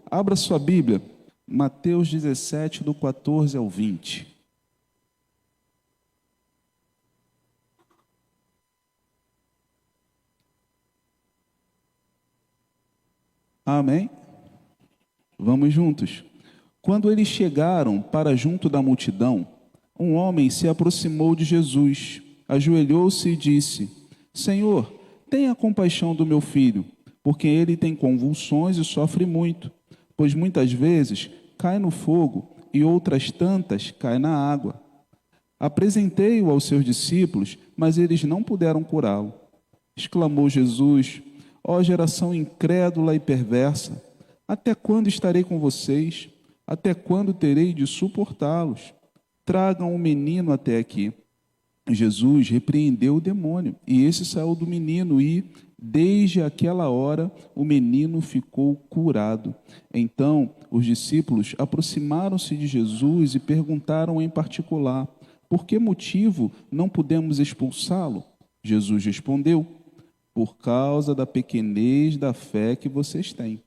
Abra sua Bíblia, Mateus 17, do 14 ao 20. Amém? Vamos juntos. Quando eles chegaram para junto da multidão, um homem se aproximou de Jesus, ajoelhou-se e disse: Senhor, tenha compaixão do meu filho, porque ele tem convulsões e sofre muito, pois muitas vezes cai no fogo e outras tantas cai na água. Apresentei-o aos seus discípulos, mas eles não puderam curá-lo. Exclamou Jesus: Ó geração incrédula e perversa, até quando estarei com vocês? Até quando terei de suportá-los? Tragam o menino até aqui. Jesus repreendeu o demônio, e esse saiu do menino, e, desde aquela hora, o menino ficou curado. Então, os discípulos aproximaram-se de Jesus e perguntaram em particular: por que motivo não pudemos expulsá-lo? Jesus respondeu: por causa da pequenez da fé que vocês têm.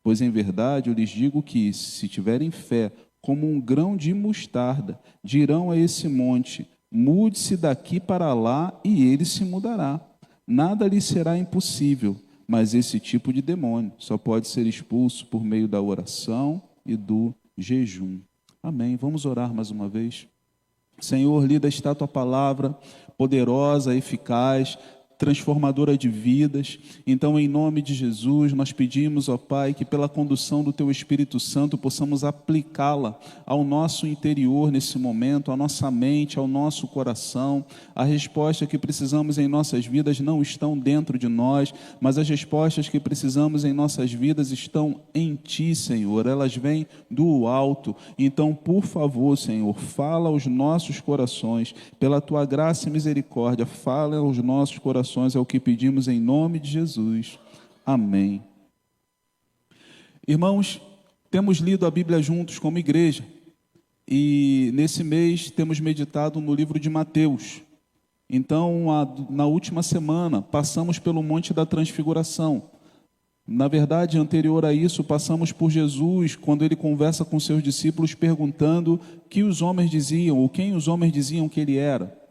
Pois em verdade eu lhes digo que, se tiverem fé como um grão de mostarda, dirão a esse monte: mude-se daqui para lá, e ele se mudará. Nada lhe será impossível, mas esse tipo de demônio só pode ser expulso por meio da oração e do jejum. Amém. Vamos orar mais uma vez. Senhor, lida está a tua palavra, poderosa, eficaz, transformadora de vidas. Então, em nome de Jesus, nós pedimos, ó Pai, que pela condução do Teu Espírito Santo possamos aplicá-la ao nosso interior nesse momento, à nossa mente, ao nosso coração. A resposta que precisamos em nossas vidas não estão dentro de nós, mas as respostas que precisamos em nossas vidas estão em Ti, Senhor. Elas vêm do alto. Então, por favor, Senhor, fala aos nossos corações. Pela Tua graça e misericórdia, fala aos nossos corações. É o que pedimos em nome de Jesus. Amém. Irmãos, temos lido a Bíblia juntos como igreja, e nesse mês temos meditado no livro de Mateus. Então, na última semana, passamos pelo Monte da Transfiguração. Na verdade, anterior a isso, passamos por Jesus, quando ele conversa com seus discípulos, perguntando que os homens diziam, ou quem os homens diziam que ele era.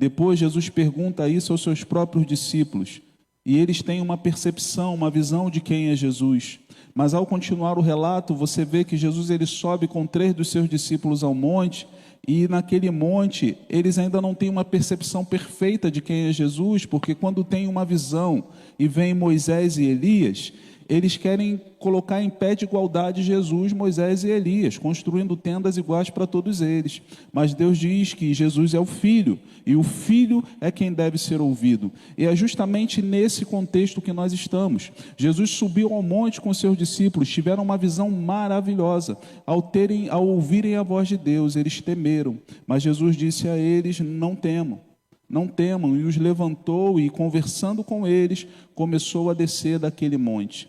Depois, Jesus pergunta isso aos seus próprios discípulos, e eles têm uma percepção, uma visão de quem é Jesus. Mas ao continuar o relato, você vê que Jesus ele sobe com 3 dos seus discípulos ao monte, e naquele monte eles ainda não têm uma percepção perfeita de quem é Jesus, porque quando tem uma visão e vem Moisés e Elias, eles querem colocar em pé de igualdade Jesus, Moisés e Elias, construindo tendas iguais para todos eles. Mas Deus diz que Jesus é o Filho, e o Filho é quem deve ser ouvido. E é justamente nesse contexto que nós estamos. Jesus subiu ao monte com seus discípulos, tiveram uma visão maravilhosa. Ao ouvirem a voz de Deus, eles temeram. Mas Jesus disse a eles: não temam. Não temam, e os levantou, e conversando com eles, começou a descer daquele monte.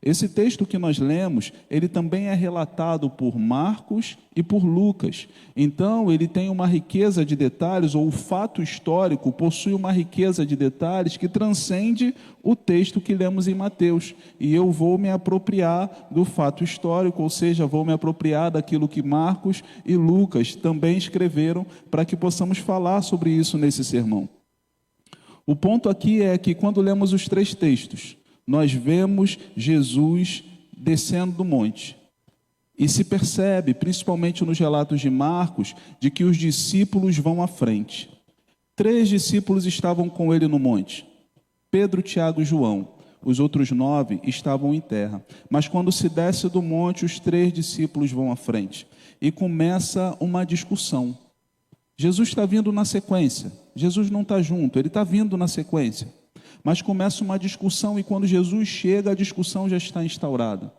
Esse texto que nós lemos, ele também é relatado por Marcos e por Lucas. Então, ele tem uma riqueza de detalhes, ou o fato histórico possui uma riqueza de detalhes que transcende o texto que lemos em Mateus. E eu vou me apropriar do fato histórico, ou seja, vou me apropriar daquilo que Marcos e Lucas também escreveram, para que possamos falar sobre isso nesse sermão. O ponto aqui é que quando lemos os 3 textos, nós vemos Jesus descendo do monte. E se percebe, principalmente nos relatos de Marcos, de que os discípulos vão à frente. 3 discípulos estavam com ele no monte: Pedro, Tiago e João. Os outros 9 estavam em terra. Mas quando se desce do monte, os 3 discípulos vão à frente. E começa uma discussão. Jesus está vindo na sequência. Jesus não está junto, ele está vindo na sequência. Mas começa uma discussão, e quando Jesus chega, a discussão já está instaurada.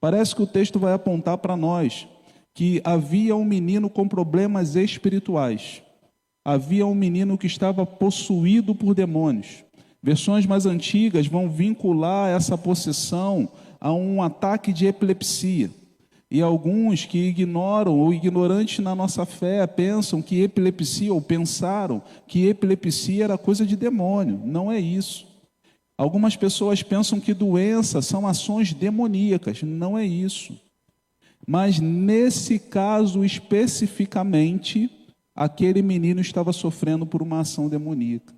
Parece que o texto vai apontar para nós que havia um menino com problemas espirituais. Havia um menino que estava possuído por demônios. Versões mais antigas vão vincular essa possessão a um ataque de epilepsia. E alguns que ignoram ou ignorantes na nossa fé pensam que epilepsia, ou pensaram que epilepsia era coisa de demônio. Não é isso. Algumas pessoas pensam que doença são ações demoníacas. Não é isso. Mas nesse caso especificamente, aquele menino estava sofrendo por uma ação demoníaca.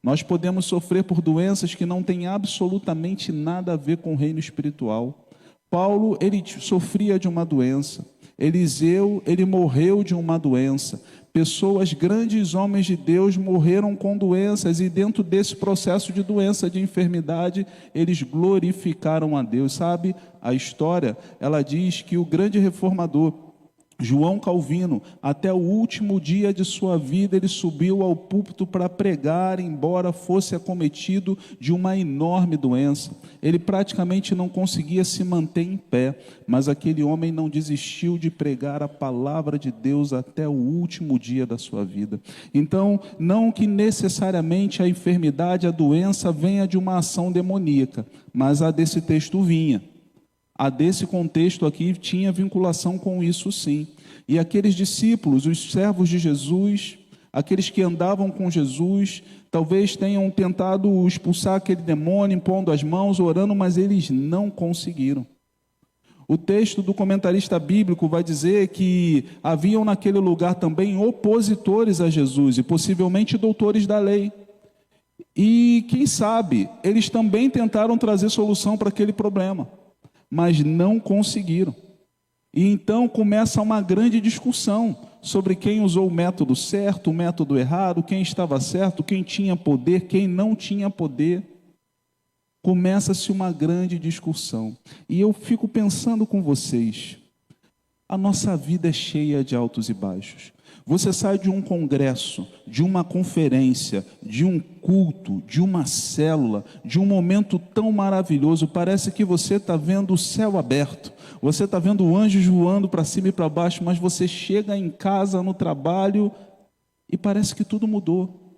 Nós podemos sofrer por doenças que não têm absolutamente nada a ver com o reino espiritual. Paulo, ele sofria de uma doença. Eliseu, ele morreu de uma doença. Pessoas, grandes homens de Deus, morreram com doenças, e dentro desse processo de doença, de enfermidade, eles glorificaram a Deus. Sabe, a história, ela diz que o grande reformador, João Calvino, até o último dia de sua vida, ele subiu ao púlpito para pregar, embora fosse acometido de uma enorme doença. Ele praticamente não conseguia se manter em pé, mas aquele homem não desistiu de pregar a palavra de Deus até o último dia da sua vida. Então, não que necessariamente a enfermidade, a doença venha de uma ação demoníaca, mas a desse texto vinha. A desse contexto aqui tinha vinculação com isso, sim. E aqueles discípulos, os servos de Jesus, aqueles que andavam com Jesus, talvez tenham tentado expulsar aquele demônio, impondo as mãos, orando, mas eles não conseguiram. O texto do comentarista bíblico vai dizer que haviam naquele lugar também opositores a Jesus, e possivelmente doutores da lei. E quem sabe, eles também tentaram trazer solução para aquele problema, mas não conseguiram. E então começa uma grande discussão sobre quem usou o método certo, o método errado, quem estava certo, quem tinha poder, quem não tinha poder. Começa-se uma grande discussão. E eu fico pensando com vocês, a nossa vida é cheia de altos e baixos. Você sai de um congresso, de uma conferência, de um culto, de uma célula, de um momento tão maravilhoso, parece que você está vendo o céu aberto, você está vendo anjos voando para cima e para baixo, mas você chega em casa, no trabalho, e parece que tudo mudou.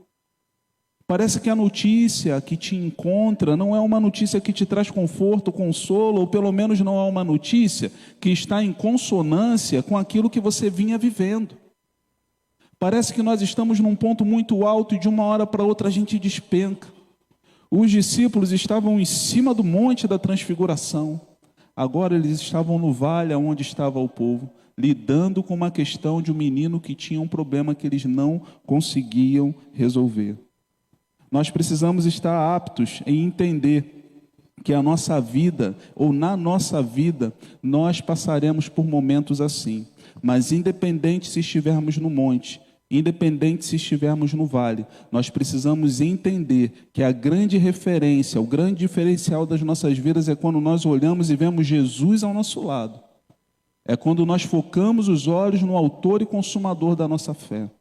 Parece que a notícia que te encontra não é uma notícia que te traz conforto, consolo, ou pelo menos não é uma notícia que está em consonância com aquilo que você vinha vivendo. Parece que nós estamos num ponto muito alto e de uma hora para outra a gente despenca. Os discípulos estavam em cima do monte da transfiguração. Agora eles estavam no vale onde estava o povo, lidando com uma questão de um menino que tinha um problema que eles não conseguiam resolver. Nós precisamos estar aptos em entender que a nossa vida, ou na nossa vida, nós passaremos por momentos assim. Mas independente se estivermos no monte, independente se estivermos no vale, nós precisamos entender que a grande referência, o grande diferencial das nossas vidas é quando nós olhamos e vemos Jesus ao nosso lado. É quando nós focamos os olhos no autor e consumador da nossa fé.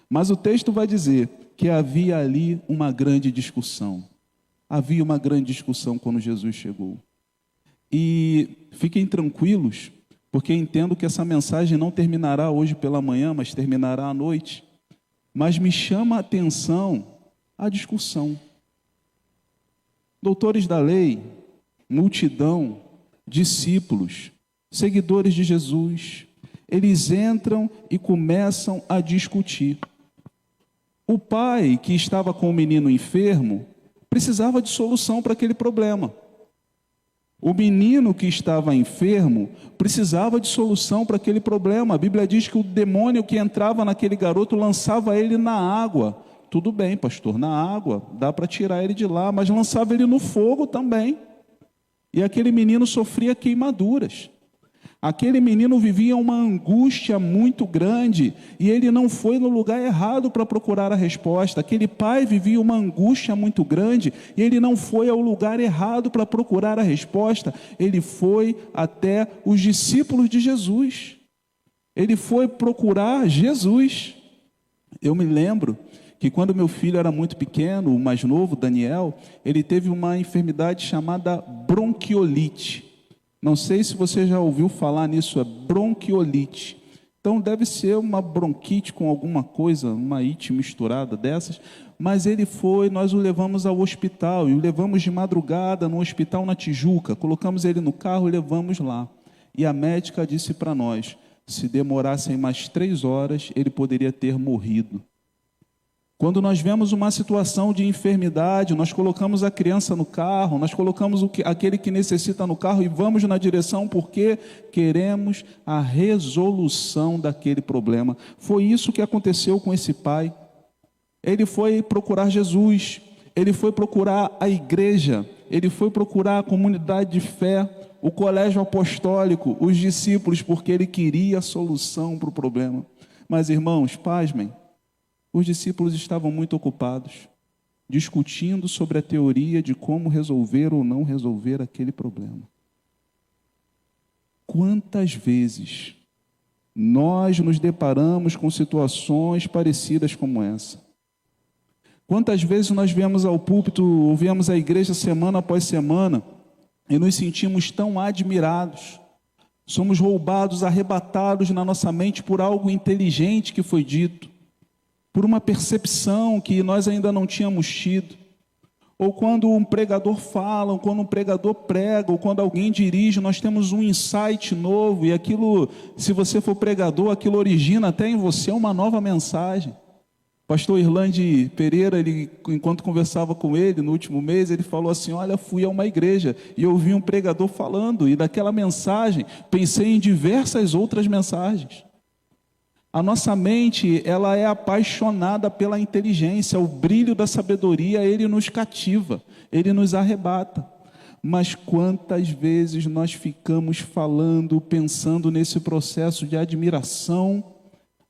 Mas o texto vai dizer que havia ali uma grande discussão. Havia uma grande discussão quando Jesus chegou. E fiquem tranquilos, porque entendo que essa mensagem não terminará hoje pela manhã, mas terminará à noite. Mas me chama a atenção a discussão. Doutores da lei, multidão, discípulos, seguidores de Jesus, eles entram e começam a discutir. O pai que estava com o menino enfermo precisava de solução para aquele problema. O menino que estava enfermo precisava de solução para aquele problema. A Bíblia diz que o demônio que entrava naquele garoto lançava ele na água. Tudo bem, pastor, na água, dá para tirar ele de lá, mas lançava ele no fogo também. E aquele menino sofria queimaduras. Aquele menino vivia uma angústia muito grande e ele não foi no lugar errado para procurar a resposta. Aquele pai vivia uma angústia muito grande e ele não foi ao lugar errado para procurar a resposta. Ele foi até os discípulos de Jesus. Ele foi procurar Jesus. Eu me lembro que quando meu filho era muito pequeno, o mais novo, Daniel, ele teve uma enfermidade chamada bronquiolite. Não sei se você já ouviu falar nisso, é bronquiolite. Então deve ser uma bronquite com alguma coisa, uma ite misturada dessas. Mas ele foi, nós o levamos ao hospital, e o levamos de madrugada no hospital na Tijuca. Colocamos ele no carro e levamos lá. E a médica disse para nós, se demorassem mais 3 horas, ele poderia ter morrido. Quando nós vemos uma situação de enfermidade, nós colocamos a criança no carro, nós colocamos aquele que necessita no carro e vamos na direção porque queremos a resolução daquele problema. Foi isso que aconteceu com esse pai. Ele foi procurar Jesus, ele foi procurar a igreja, ele foi procurar a comunidade de fé, o colégio apostólico, os discípulos, porque ele queria a solução para o problema. Mas, irmãos, pasmem, os discípulos estavam muito ocupados, discutindo sobre a teoria de como resolver ou não resolver aquele problema. Quantas vezes nós nos deparamos com situações parecidas como essa? Quantas vezes nós viemos ao púlpito, ou viemos à igreja semana após semana, e nos sentimos tão admirados, somos roubados, arrebatados na nossa mente por algo inteligente que foi dito, por uma percepção que nós ainda não tínhamos tido, ou quando um pregador fala, ou quando um pregador prega, ou quando alguém dirige, nós temos um insight novo, e aquilo, se você for pregador, aquilo origina até em você uma nova mensagem. Pastor Irlande Pereira, enquanto conversava com ele no último mês, ele falou assim: olha, fui a uma igreja e ouvi um pregador falando, e daquela mensagem pensei em diversas outras mensagens. A nossa mente, ela é apaixonada pela inteligência, o brilho da sabedoria, ele nos cativa, ele nos arrebata. Mas quantas vezes nós ficamos falando, pensando nesse processo de admiração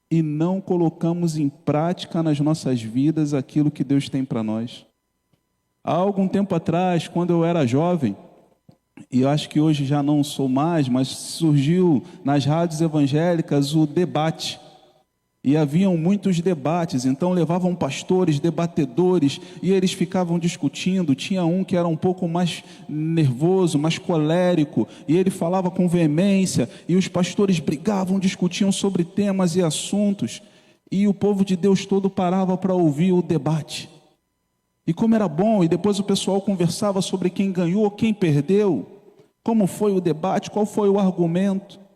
e não colocamos em prática nas nossas vidas aquilo que Deus tem para nós? Há algum tempo atrás, quando eu era jovem, e eu acho que hoje já não sou mais, mas surgiu nas rádios evangélicas o debate. E haviam muitos debates, então levavam pastores, debatedores, e eles ficavam discutindo. Tinha um que era um pouco mais nervoso, mais colérico, e ele falava com veemência, e os pastores brigavam, discutiam sobre temas e assuntos, e o povo de Deus todo parava para ouvir o debate. E como era bom, e depois o pessoal conversava sobre quem ganhou, quem perdeu, como foi o debate, qual foi o argumento.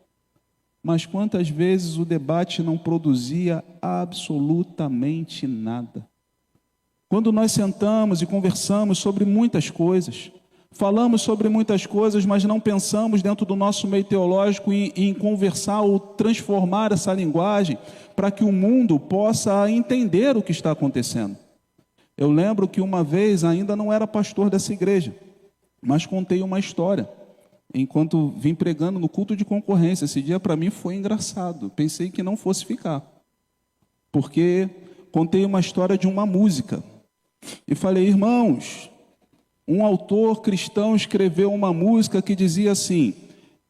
Mas quantas vezes o debate não produzia absolutamente nada? Quando nós sentamos e conversamos sobre muitas coisas, falamos sobre muitas coisas, mas não pensamos dentro do nosso meio teológico em conversar ou transformar essa linguagem para que o mundo possa entender o que está acontecendo. Eu lembro que uma vez, ainda não era pastor dessa igreja, mas contei uma história. Enquanto vim pregando no culto de concorrência, esse dia para mim foi engraçado. Pensei que não fosse ficar, porque contei uma história de uma música. E falei: irmãos, um autor cristão escreveu uma música que dizia assim: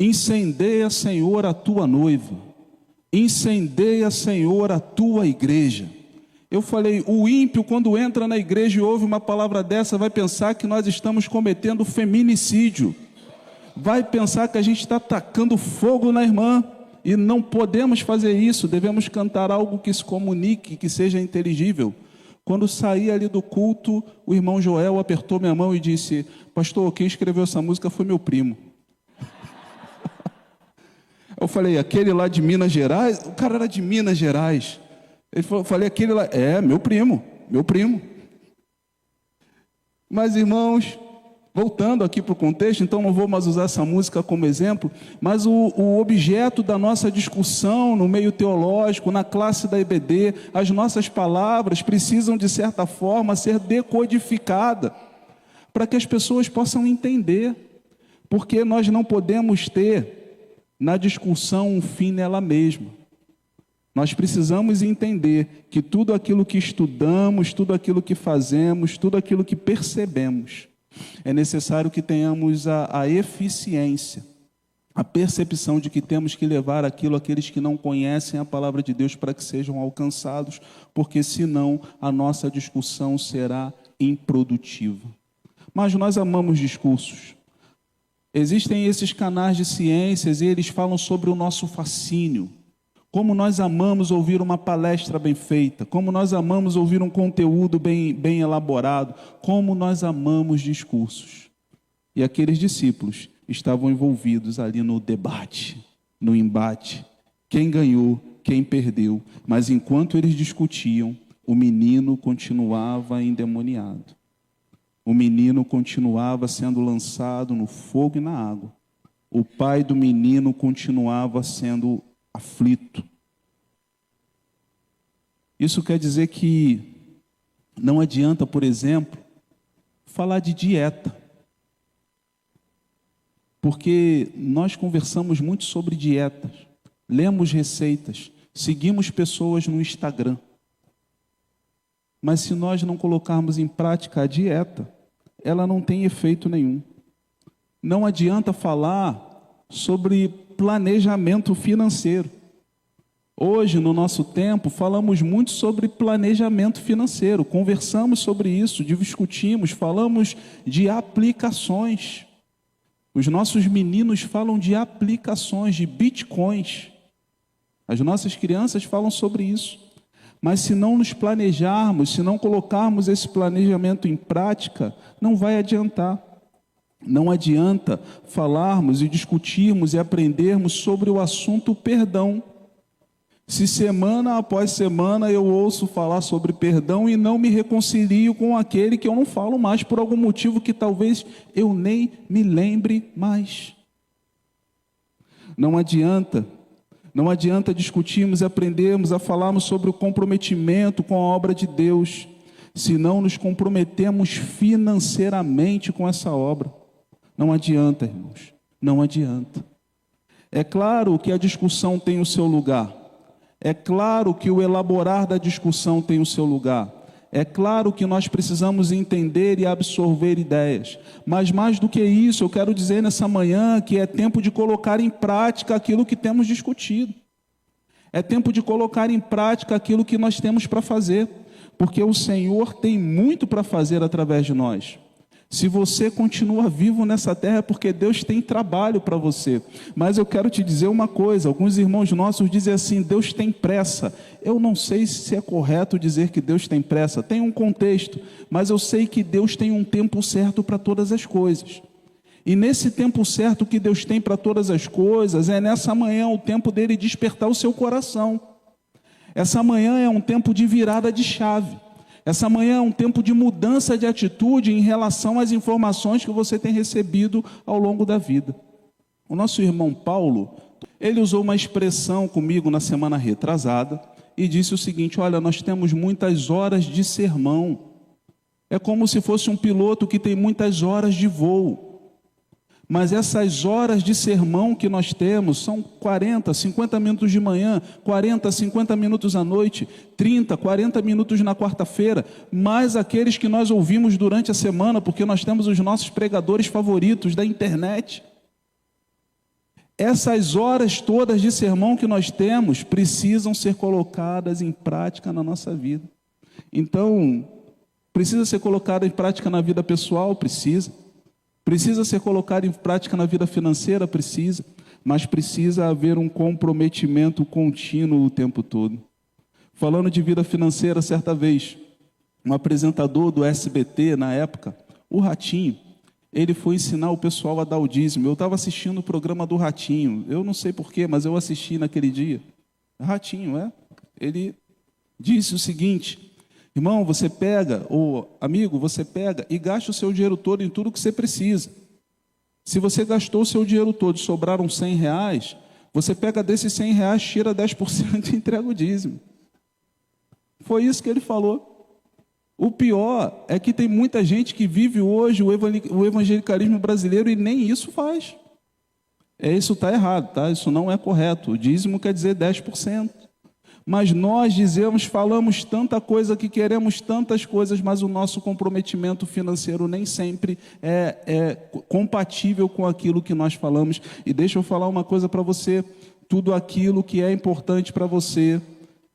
incendeia, Senhor, a tua noiva, incendeia, Senhor, a tua igreja. Eu falei: o ímpio, quando entra na igreja e ouve uma palavra dessa, vai pensar que nós estamos cometendo feminicídio. Vai pensar que a gente está tacando fogo na irmã, e não podemos fazer isso. Devemos cantar algo que se comunique, que seja inteligível. Quando saí ali do culto, o irmão Joel apertou minha mão e disse: pastor, quem escreveu essa música foi meu primo. Eu falei: aquele lá de Minas Gerais? O cara era de Minas Gerais. Eu falei: aquele lá? É, meu primo. Mas, irmãos, voltando aqui para o contexto, então não vou mais usar essa música como exemplo, mas o objeto da nossa discussão no meio teológico, na classe da EBD, as nossas palavras precisam, de certa forma, ser decodificadas, para que as pessoas possam entender, porque nós não podemos ter na discussão um fim nela mesma. Nós precisamos entender que tudo aquilo que estudamos, tudo aquilo que fazemos, tudo aquilo que percebemos, é necessário que tenhamos a eficiência, a percepção de que temos que levar aquilo àqueles que não conhecem a palavra de Deus para que sejam alcançados, porque senão a nossa discussão será improdutiva. Mas nós amamos discursos. Existem esses canais de ciências e eles falam sobre o nosso fascínio. Como nós amamos ouvir uma palestra bem feita, como nós amamos ouvir um conteúdo bem elaborado, como nós amamos discursos. E aqueles discípulos estavam envolvidos ali no debate, no embate. Quem ganhou, quem perdeu. Mas enquanto eles discutiam, o menino continuava endemoniado. O menino continuava sendo lançado no fogo e na água. O pai do menino continuava sendo aflito. Isso quer dizer que não adianta, por exemplo, falar de dieta. Porque nós conversamos muito sobre dietas, lemos receitas, seguimos pessoas no Instagram. Mas se nós não colocarmos em prática a dieta, ela não tem efeito nenhum. Não adianta falar sobre planejamento financeiro. Hoje, no nosso tempo, falamos muito sobre planejamento financeiro, conversamos sobre isso, discutimos, falamos de aplicações. Os nossos meninos falam de aplicações, de bitcoins. As nossas crianças falam sobre isso. Mas se não nos planejarmos, se não colocarmos esse planejamento em prática, não vai adiantar. Não adianta falarmos e discutirmos e aprendermos sobre o assunto perdão. Se semana após semana eu ouço falar sobre perdão e não me reconcilio com aquele que eu não falo mais por algum motivo que talvez eu nem me lembre mais. Não adianta discutirmos e aprendermos a falarmos sobre o comprometimento com a obra de Deus, se não nos comprometemos financeiramente com essa obra. Não adianta, irmãos, não adianta. É claro que a discussão tem o seu lugar. É claro que o elaborar da discussão tem o seu lugar. É claro que nós precisamos entender e absorver ideias. Mas mais do que isso, eu quero dizer nessa manhã que é tempo de colocar em prática aquilo que temos discutido. É tempo de colocar em prática aquilo que nós temos para fazer. Porque o Senhor tem muito para fazer através de nós. Se você continua vivo nessa terra é porque Deus tem trabalho para você. Mas eu quero te dizer uma coisa, alguns irmãos nossos dizem assim, Deus tem pressa. Eu não sei se é correto dizer que Deus tem pressa, tem um contexto, mas eu sei que Deus tem um tempo certo para todas as coisas. E nesse tempo certo que Deus tem para todas as coisas, é nessa manhã o tempo dele despertar o seu coração. Essa manhã é um tempo de virada de chave. Essa manhã é um tempo de mudança de atitude em relação às informações que você tem recebido ao longo da vida. O nosso irmão Paulo, ele usou uma expressão comigo na semana retrasada e disse o seguinte, olha, nós temos muitas horas de sermão. É como se fosse um piloto que tem muitas horas de voo. Mas essas horas de sermão que nós temos são 40, 50 minutos de manhã, 40, 50 minutos à noite, 30, 40 minutos na quarta-feira, mais aqueles que nós ouvimos durante a semana, porque nós temos os nossos pregadores favoritos da internet. Essas horas todas de sermão que nós temos precisam ser colocadas em prática na nossa vida. Então, precisa ser colocada em prática na vida pessoal? Precisa. Precisa ser colocado em prática na vida financeira? Precisa. Mas precisa haver um comprometimento contínuo o tempo todo. Falando de vida financeira, certa vez, um apresentador do SBT, na época, o Ratinho, ele foi ensinar o pessoal a dar o dízimo. Eu estava assistindo o programa do Ratinho. Eu não sei porquê, mas eu assisti naquele dia. Ratinho, ele disse o seguinte... Irmão, você pega, ou amigo, você pega e gasta o seu dinheiro todo em tudo que você precisa. Se você gastou o seu dinheiro todo e sobraram R$100, você pega desses R$100, tira 10% e entrega o dízimo. Foi isso que ele falou. O pior é que tem muita gente que vive hoje o evangelicalismo brasileiro e nem isso faz. Isso está errado, tá? Isso não é correto. O dízimo quer dizer 10%. Mas nós falamos tanta coisa que queremos tantas coisas, mas o nosso comprometimento financeiro nem sempre é compatível com aquilo que nós falamos. E deixa eu falar uma coisa para você, tudo aquilo que é importante para você,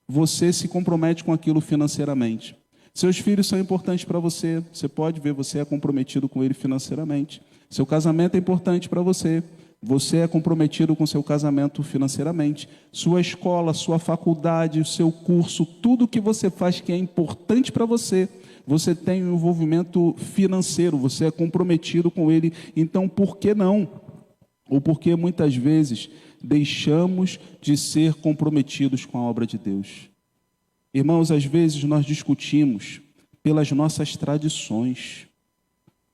você se compromete com aquilo financeiramente. Seus filhos são importantes para você, você pode ver, você é comprometido com ele financeiramente. Seu casamento é importante para você. Você é comprometido com seu casamento financeiramente. Sua escola, sua faculdade, o seu curso, tudo que você faz que é importante para você, você tem um envolvimento financeiro, você é comprometido com ele. Então, por que não? Ou porque muitas vezes deixamos de ser comprometidos com a obra de Deus. Irmãos, às vezes nós discutimos pelas nossas tradições.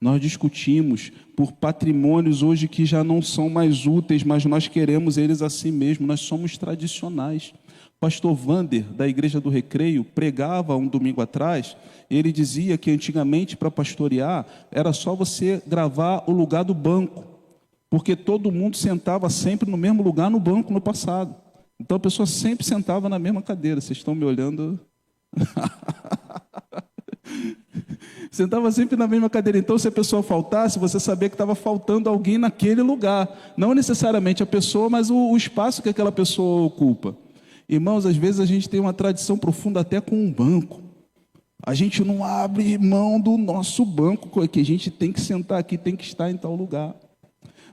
Nós discutimos por patrimônios hoje que já não são mais úteis, mas nós queremos eles assim mesmo. Nós somos tradicionais. Pastor Vander, da Igreja do Recreio, pregava um domingo atrás. Ele dizia que antigamente, para pastorear, era só você gravar o lugar do banco, porque todo mundo sentava sempre no mesmo lugar no banco no passado. Então a pessoa sempre sentava na mesma cadeira. Vocês estão me olhando? Sentava sempre na mesma cadeira. Então, se a pessoa faltasse, você sabia que estava faltando alguém naquele lugar. Não necessariamente a pessoa, mas o espaço que aquela pessoa ocupa. Irmãos, às vezes a gente tem uma tradição profunda até com um banco. A gente não abre mão do nosso banco, que a gente tem que sentar aqui, tem que estar em tal lugar.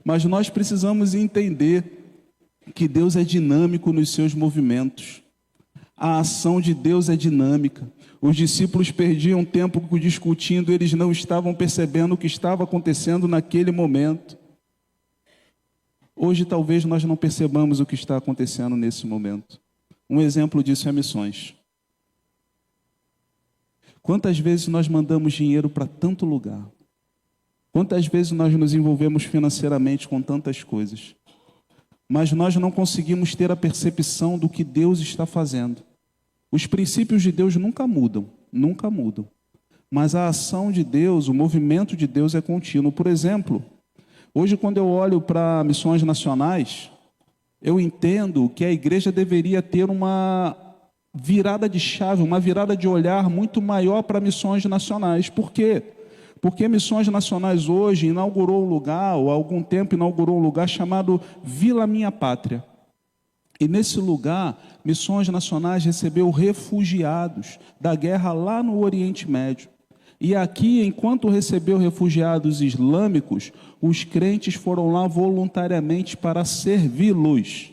Mas nós precisamos entender que Deus é dinâmico nos seus movimentos. A ação de Deus é dinâmica. Os discípulos perdiam tempo discutindo, eles não estavam percebendo o que estava acontecendo naquele momento. Hoje talvez nós não percebamos o que está acontecendo nesse momento. Um exemplo disso é missões. Quantas vezes nós mandamos dinheiro para tanto lugar? Quantas vezes nós nos envolvemos financeiramente com tantas coisas? Mas nós não conseguimos ter a percepção do que Deus está fazendo. Os princípios de Deus nunca mudam, nunca mudam. Mas a ação de Deus, o movimento de Deus é contínuo. Por exemplo, hoje quando eu olho para missões nacionais, eu entendo que a igreja deveria ter uma virada de chave, uma virada de olhar muito maior para missões nacionais. Por quê? Porque Missões Nacionais hoje inaugurou um lugar, ou há algum tempo inaugurou um lugar chamado Vila Minha Pátria. E nesse lugar, Missões Nacionais recebeu refugiados da guerra lá no Oriente Médio. E aqui, enquanto recebeu refugiados islâmicos, os crentes foram lá voluntariamente para servi-los.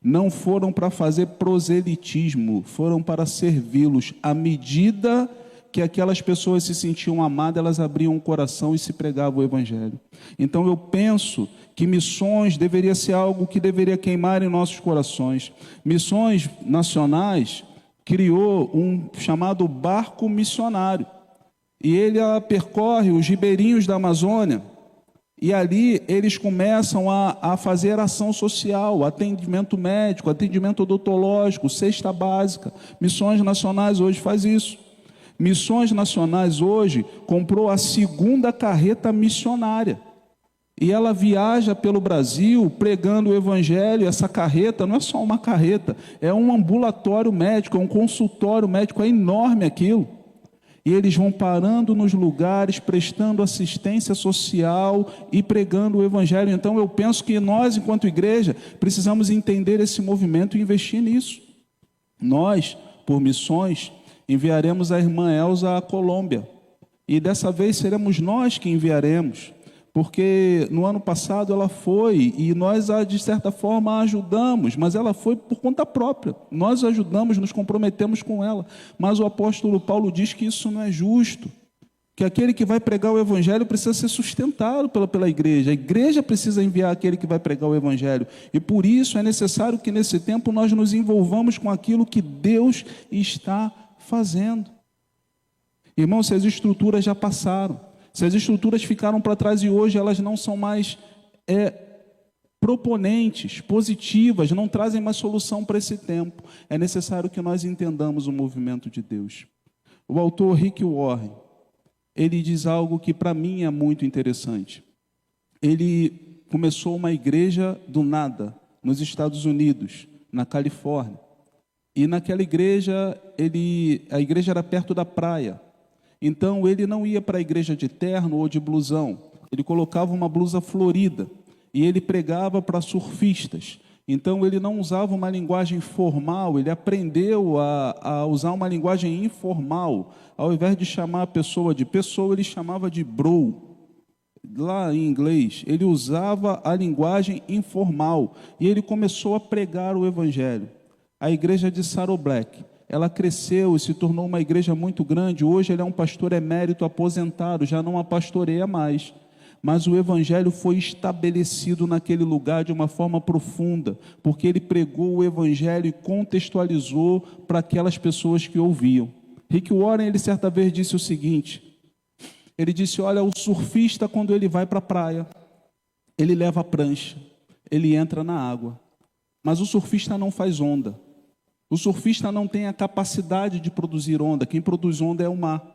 Não foram para fazer proselitismo, foram para servi-los. À medida que aquelas pessoas se sentiam amadas, elas abriam o coração e se pregavam o Evangelho. Então eu penso que missões deveria ser algo que deveria queimar em nossos corações. Missões Nacionais criou um chamado barco missionário. E ele percorre os ribeirinhos da Amazônia. E ali eles começam a fazer ação social, atendimento médico, atendimento odontológico, cesta básica. Missões Nacionais hoje faz isso. Missões Nacionais hoje comprou a 2ª carreta missionária. E ela viaja pelo Brasil pregando o Evangelho. Essa carreta não é só uma carreta, é um ambulatório médico, é um consultório médico, é enorme aquilo. E eles vão parando nos lugares, prestando assistência social e pregando o Evangelho. Então eu penso que nós, enquanto igreja, precisamos entender esse movimento e investir nisso. Nós, por missões, enviaremos a irmã Elza à Colômbia. E dessa vez seremos nós que enviaremos. Porque no ano passado ela foi e nós, de certa forma, a ajudamos, mas ela foi por conta própria. Nós ajudamos, nos comprometemos com ela. Mas o apóstolo Paulo diz que isso não é justo, que aquele que vai pregar o Evangelho precisa ser sustentado pela igreja. A igreja precisa enviar aquele que vai pregar o Evangelho. E por isso é necessário que nesse tempo nós nos envolvamos com aquilo que Deus está fazendo. Irmãos, se as estruturas já passaram, se as estruturas ficaram para trás e hoje elas não são mais proponentes, positivas, não trazem mais solução para esse tempo, é necessário que nós entendamos o movimento de Deus. O autor Rick Warren, ele diz algo que para mim é muito interessante. Ele começou uma igreja do nada, nos Estados Unidos, na Califórnia. E naquela igreja, a igreja era perto da praia. Então, ele não ia para a igreja de terno ou de blusão. Ele colocava uma blusa florida. E ele pregava para surfistas. Então, ele não usava uma linguagem formal. Ele aprendeu a usar uma linguagem informal. Ao invés de chamar a pessoa de pessoa, ele chamava de bro. Lá em inglês, ele usava a linguagem informal. E ele começou a pregar o Evangelho. A igreja de Saddleback, ela cresceu e se tornou uma igreja muito grande. Hoje ele é um pastor emérito aposentado, já não a pastoreia mais. mas o evangelho foi estabelecido naquele lugar de uma forma profunda, porque ele pregou o evangelho e contextualizou para aquelas pessoas que ouviam. Rick Warren, ele certa vez disse o seguinte, ele disse, olha, o surfista quando ele vai para a praia, ele leva a prancha, ele entra na água, mas o surfista não faz onda. O surfista não tem a capacidade de produzir onda, quem produz onda é o mar.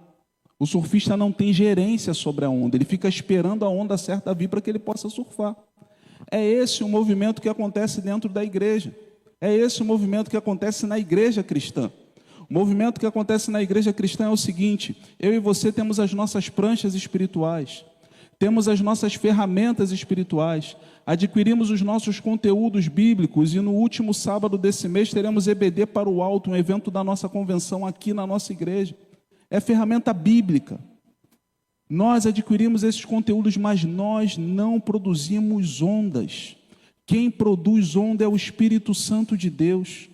O surfista não tem gerência sobre a onda, ele fica esperando a onda certa vir para que ele possa surfar. É esse o movimento que acontece dentro da igreja. É esse o movimento que acontece na igreja cristã. O movimento que acontece na igreja cristã é o seguinte, eu e você temos as nossas pranchas espirituais, temos as nossas ferramentas espirituais, adquirimos os nossos conteúdos bíblicos e no último sábado desse mês teremos EBD para o Alto, um evento da nossa convenção aqui na nossa igreja. É ferramenta bíblica. Nós adquirimos esses conteúdos, mas nós não produzimos ondas. Quem produz onda é o Espírito Santo de Deus.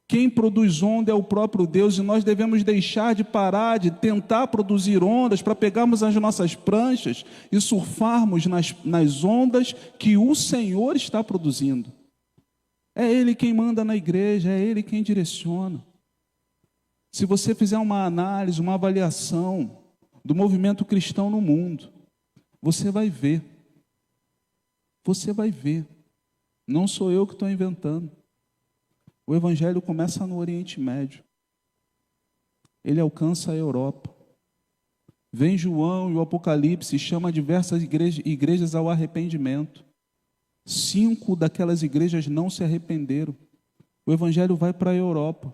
Quem produz onda é o próprio Deus, e nós devemos deixar de parar de tentar produzir ondas para pegarmos as nossas pranchas e surfarmos nas ondas que o Senhor está produzindo. É Ele quem manda na igreja, é Ele quem direciona. Se você fizer uma análise, uma avaliação do movimento cristão no mundo, você vai ver. Você vai ver. Não sou eu que estou inventando. O evangelho começa no Oriente Médio. Ele alcança a Europa. Vem João e o Apocalipse chama diversas igrejas ao arrependimento. 5 daquelas igrejas não se arrependeram. O evangelho vai para a Europa.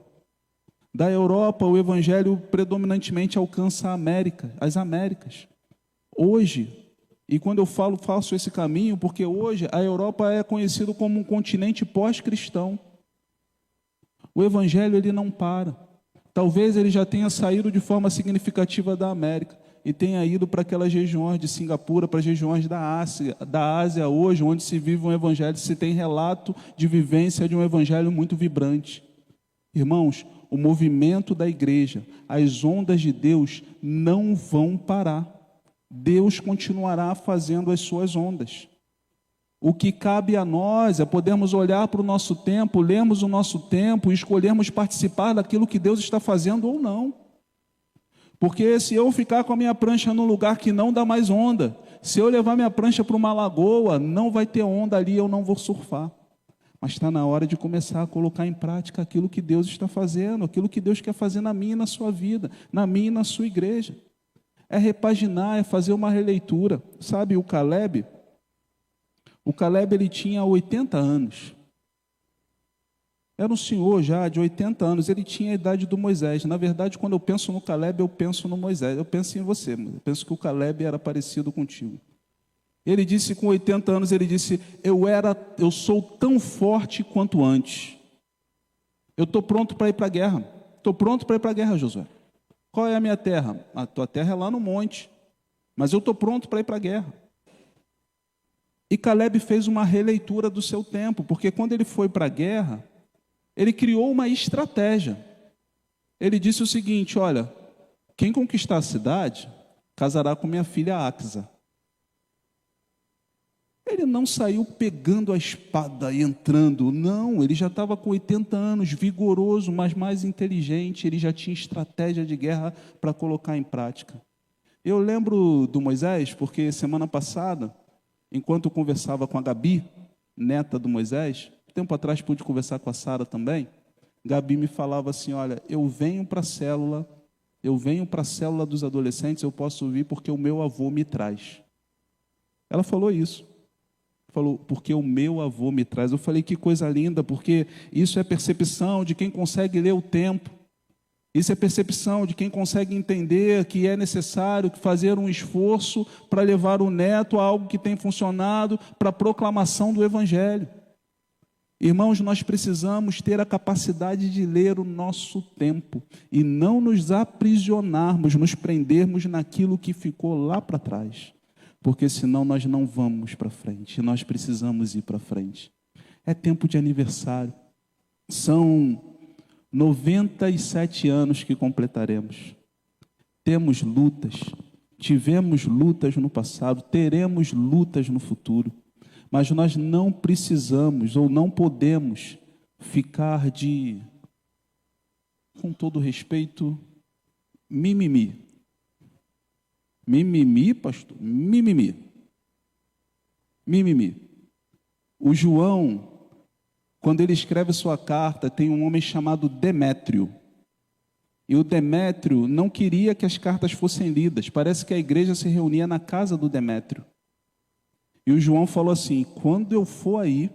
Da Europa, o evangelho predominantemente alcança a América, as Américas. Hoje, e quando eu faço esse caminho, porque hoje a Europa é conhecido como um continente pós-cristão. O evangelho ele não para. Talvez ele já tenha saído de forma significativa da América e tenha ido para aquelas regiões de Singapura, para as regiões da Ásia hoje, onde se vive um evangelho, se tem relato de vivência de um evangelho muito vibrante. Irmãos, o movimento da igreja, as ondas de Deus não vão parar. Deus continuará fazendo as suas ondas. O que cabe a nós é podermos olhar para o nosso tempo, lermos o nosso tempo e escolhermos participar daquilo que Deus está fazendo ou não. Porque se eu ficar com a minha prancha num lugar que não dá mais onda, se eu levar minha prancha para uma lagoa, não vai ter onda ali, eu não vou surfar. Mas está na hora de começar a colocar em prática aquilo que Deus está fazendo, aquilo que Deus quer fazer na minha e na sua vida, na minha e na sua igreja. É repaginar, é fazer uma releitura. Sabe, o Caleb ele tinha 80 anos. Era um senhor já de 80 anos, ele tinha a idade do Moisés. Na verdade, quando eu penso no Caleb, eu penso no Moisés. Eu penso em você, eu penso que o Caleb era parecido contigo. Ele disse, com 80 anos, ele disse, eu sou tão forte quanto antes. Eu estou pronto para ir para a guerra. Estou pronto para ir para a guerra, Josué. Qual é a minha terra? A tua terra é lá no monte. Mas eu estou pronto para ir para a guerra. E Caleb fez uma releitura do seu tempo, porque quando ele foi para a guerra, ele criou uma estratégia. Ele disse o seguinte, olha, quem conquistar a cidade, casará com minha filha Axa. Ele não saiu pegando a espada e entrando, não, ele já estava com 80 anos, vigoroso, mas mais inteligente, ele já tinha estratégia de guerra para colocar em prática. Eu lembro do Moisés, porque semana passada, enquanto eu conversava com a Gabi, neta do Moisés, tempo atrás pude conversar com a Sara também, Gabi me falava assim, olha, eu venho para a célula dos adolescentes, eu posso vir porque o meu avô me traz. Ela falou isso. Falou, porque o meu avô me traz. Eu falei, que coisa linda, porque isso é percepção de quem consegue ler o tempo. Isso é percepção de quem consegue entender que é necessário fazer um esforço para levar o neto a algo que tem funcionado para a proclamação do Evangelho. Irmãos, nós precisamos ter a capacidade de ler o nosso tempo e não nos aprisionarmos, nos prendermos naquilo que ficou lá para trás. Porque senão nós não vamos para frente, nós precisamos ir para frente. É tempo de aniversário, são 97 anos que completaremos. Temos lutas, tivemos lutas no passado, teremos lutas no futuro, mas nós não precisamos ou não podemos ficar com todo respeito, mimimi. Mimimi, pastor? Mimimi. Mimimi. O João, quando ele escreve sua carta, tem um homem chamado Demétrio. E o Demétrio não queria que as cartas fossem lidas. Parece que a igreja se reunia na casa do Demétrio. E o João falou assim: quando eu for aí,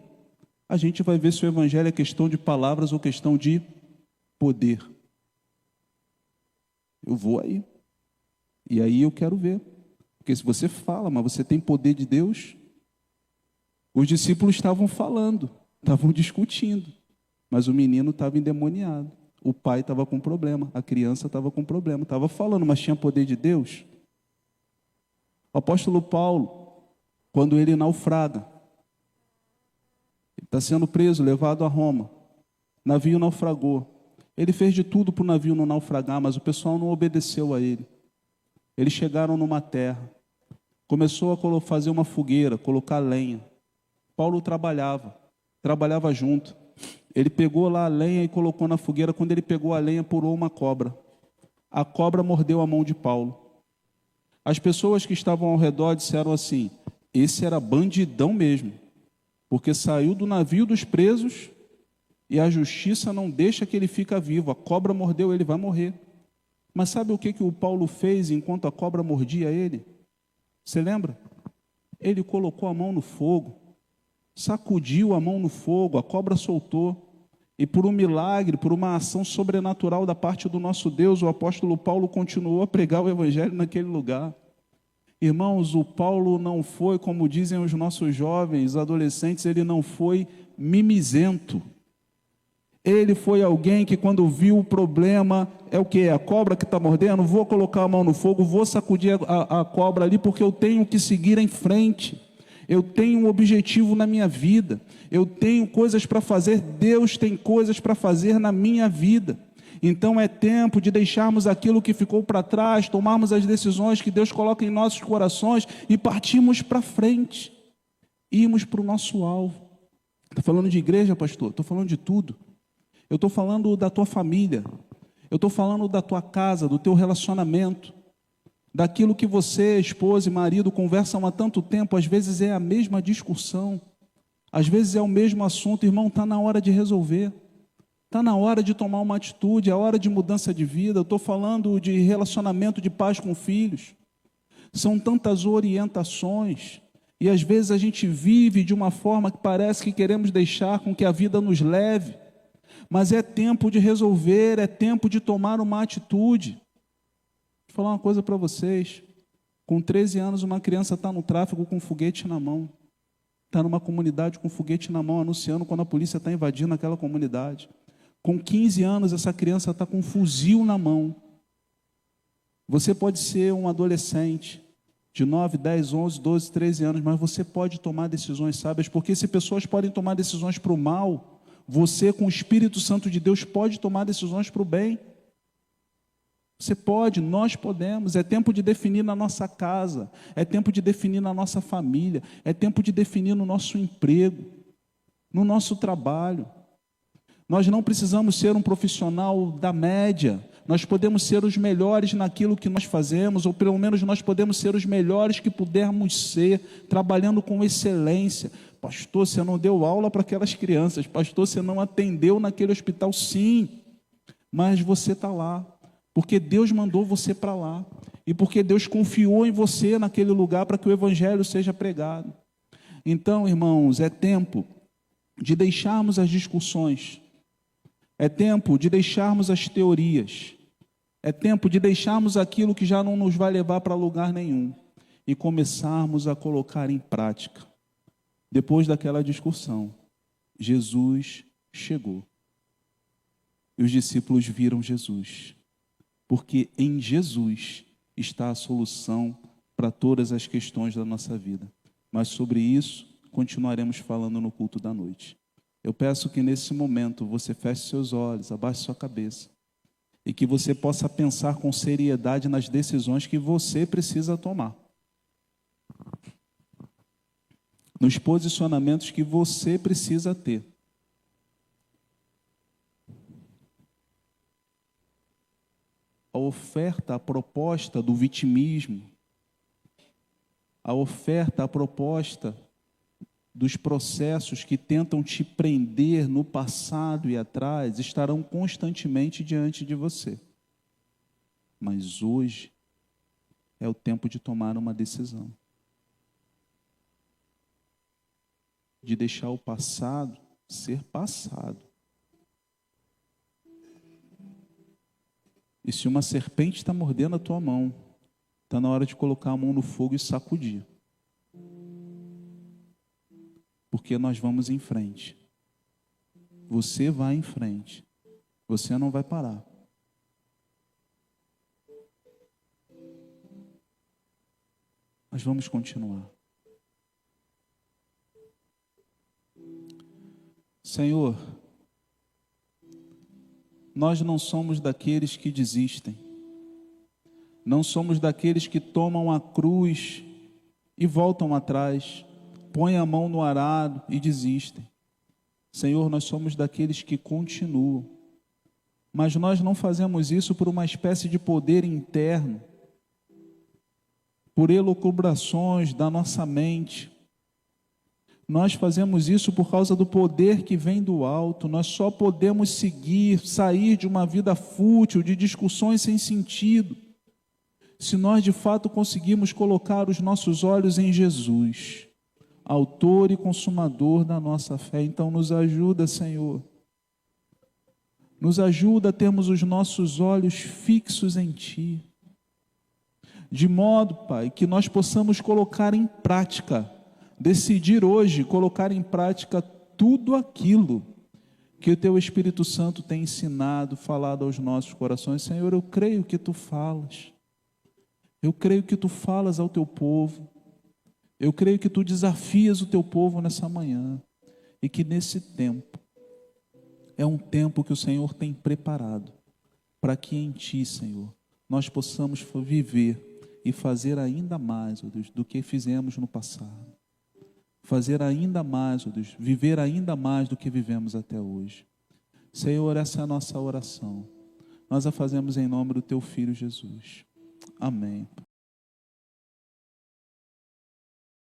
a gente vai ver se o evangelho é questão de palavras ou questão de poder. Eu vou aí. E aí eu quero ver. Porque se você fala, mas você tem poder de Deus. Os discípulos estavam falando, estavam discutindo, mas o menino estava endemoniado. O pai estava com problema, a criança estava com problema, estava falando, mas tinha poder de Deus. O apóstolo Paulo, quando ele naufraga, ele está sendo preso, levado a Roma, o navio naufragou. Ele fez de tudo para o navio não naufragar, mas o pessoal não obedeceu a ele. Eles chegaram numa terra, começou a fazer uma fogueira, colocar lenha. Paulo trabalhava junto. Ele pegou lá a lenha e colocou na fogueira. Quando ele pegou a lenha, pulou uma cobra. A cobra mordeu a mão de Paulo. As pessoas que estavam ao redor disseram assim: esse era bandidão mesmo, porque saiu do navio dos presos e a justiça não deixa que ele fique vivo. A cobra mordeu ele, vai morrer. Mas sabe o que o Paulo fez enquanto a cobra mordia ele? Você lembra? Ele colocou a mão no fogo, sacudiu a mão no fogo, a cobra soltou. E por um milagre, por uma ação sobrenatural da parte do nosso Deus, o apóstolo Paulo continuou a pregar o evangelho naquele lugar. Irmãos, o Paulo não foi, como dizem os nossos jovens, adolescentes, ele não foi mimizento. Ele foi alguém que, quando viu o problema, é o que? A cobra que está mordendo, vou colocar a mão no fogo, vou sacudir a cobra ali, porque eu tenho que seguir em frente. Eu tenho um objetivo na minha vida, eu tenho coisas para fazer, Deus tem coisas para fazer na minha vida. Então é tempo de deixarmos aquilo que ficou para trás, tomarmos as decisões que Deus coloca em nossos corações e partirmos para frente, irmos para o nosso alvo. Está falando de igreja, pastor? Estou falando de tudo. Eu estou falando da tua família, eu estou falando da tua casa, do teu relacionamento, daquilo que você, esposa e marido, conversam há tanto tempo. Às vezes é a mesma discussão, às vezes é o mesmo assunto. Irmão, está na hora de resolver, está na hora de tomar uma atitude, é hora de mudança de vida. Eu estou falando de relacionamento de pais com filhos. São tantas orientações, e às vezes a gente vive de uma forma que parece que queremos deixar com que a vida nos leve, mas é tempo de resolver, é tempo de tomar uma atitude. Vou falar uma coisa para vocês: com 13 anos uma criança está no tráfico com um foguete na mão, está numa comunidade com um foguete na mão, anunciando quando a polícia está invadindo aquela comunidade. Com 15 anos essa criança está com um fuzil na mão. Você pode ser um adolescente de 9, 10, 11, 12, 13 anos, mas você pode tomar decisões sábias, porque se pessoas podem tomar decisões para o mal, você, com o Espírito Santo de Deus, pode tomar decisões para o bem. Você pode, nós podemos. É tempo de definir na nossa casa, é tempo de definir na nossa família, é tempo de definir no nosso emprego, no nosso trabalho. Nós não precisamos ser um profissional da média, nós podemos ser os melhores naquilo que nós fazemos, ou pelo menos nós podemos ser os melhores que pudermos ser, trabalhando com excelência. Pastor, você não deu aula para aquelas crianças, pastor, você não atendeu naquele hospital. Sim, mas você está lá, porque Deus mandou você para lá, e porque Deus confiou em você naquele lugar para que o evangelho seja pregado. Então, irmãos, é tempo de deixarmos as discussões, é tempo de deixarmos as teorias, é tempo de deixarmos aquilo que já não nos vai levar para lugar nenhum e começarmos a colocar em prática. Depois daquela discussão, Jesus chegou e os discípulos viram Jesus, porque em Jesus está a solução para todas as questões da nossa vida. Mas sobre isso continuaremos falando no culto da noite. Eu peço que nesse momento você feche seus olhos, abaixe sua cabeça e que você possa pensar com seriedade nas decisões que você precisa tomar, nos posicionamentos que você precisa ter. A oferta, a proposta do vitimismo, a oferta, a proposta dos processos que tentam te prender no passado e atrás, estarão constantemente diante de você. Mas hoje é o tempo de tomar uma decisão. De deixar o passado ser passado. E se uma serpente está mordendo a tua mão, está na hora de colocar a mão no fogo e sacudir. Porque nós vamos em frente. Você vai em frente. Você não vai parar. Nós vamos continuar. Senhor, nós não somos daqueles que desistem. Não somos daqueles que tomam a cruz e voltam atrás, põem a mão no arado e desistem. Senhor, nós somos daqueles que continuam. Mas nós não fazemos isso por uma espécie de poder interno, por elucubrações da nossa mente. Nós fazemos isso por causa do poder que vem do alto. Nós só podemos sair de uma vida fútil, de discussões sem sentido, se nós de fato conseguirmos colocar os nossos olhos em Jesus, autor e consumador da nossa fé. Então nos ajuda, Senhor. Nos ajuda a termos os nossos olhos fixos em Ti. De modo, Pai, que nós possamos colocar em prática, decidir hoje colocar em prática tudo aquilo que o Teu Espírito Santo tem ensinado, falado aos nossos corações. Senhor, eu creio que Tu falas. Eu creio que Tu falas ao Teu povo. Eu creio que Tu desafias o Teu povo nessa manhã. E que nesse tempo, é um tempo que o Senhor tem preparado para que em Ti, Senhor, nós possamos viver e fazer ainda mais, ó Deus, do que fizemos no passado. Fazer ainda mais, ó Deus, viver ainda mais do que vivemos até hoje. Senhor, essa é a nossa oração. Nós a fazemos em nome do Teu Filho Jesus. Amém.